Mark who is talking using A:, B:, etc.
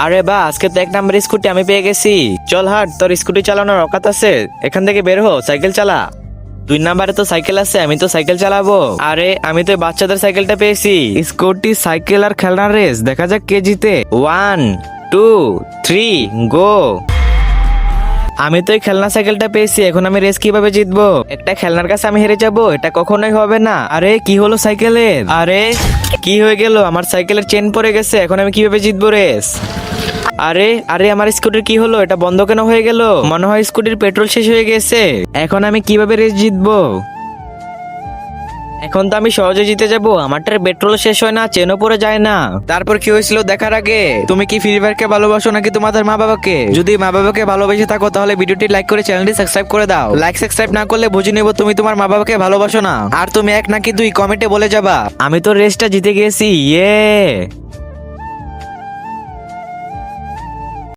A: আরে বা, আজকে তো 1 নাম্বার স্কুটি আমি পেয়ে গেছি। চল হাট, তোর স্কুটি চালানোর অকাত আছে, এখান থেকে বের হো, সাইকেল চালা। 2 নাম্বারে তো সাইকেল আছে, আমি তো সাইকেল চালাবো। আরে আমি তো বাচ্চাদের সাইকেলটা পেয়েছি। স্কুটি, সাইকেল আর খেলনার রেস, দেখা যাক কে জিতে। 1 2 3 গো। আমি তো এই খেলনা সাইকেলটা পেয়েছি, এখন আমি রেস কিভাবে জিতবো? একটা খেলনার কাছে আমি হেরে যাব, এটা কখনোই হবে না। আরে কি হলো সাইকেলের? আরে কি হয়ে গেল? আমার সাইকেলের চেন পড়ে গেছে, এখন আমি কিভাবে জিতবো রেস? আরে আরে আমার স্কুটির কি হলো? এটা বন্ধ কেন হয়ে গেল? মনে হয় স্কুটির পেট্রোল শেষ হয়ে গেছে। এখন আমি কিভাবে রেস জিতবো? এখন তো আমি সহজে জিতে যাব, আমারটার পেট্রোল শেষ হয় না, চেনও পড়ে যায় না। তারপর কি হয়েছিল দেখার আগে তুমি কি ফ্রি ফায়ারকে ভালোবাসো নাকি তোমাদের মা বাবাকে? যদি মা বাবাকে ভালোবেসে থাকো তাহলে ভিডিওটি লাইক করে চ্যানেলটি সাবস্ক্রাইব করে দাও। লাইক সাবস্ক্রাইব না করলে বুঝে নেব তুমি তোমার মা বাবাকে ভালোবাসো না। আর তুমি 1 নাকি 2 কমেন্টে বলে যাবা। আমি তো রেসটা জিতে গেছি, ইয়ে।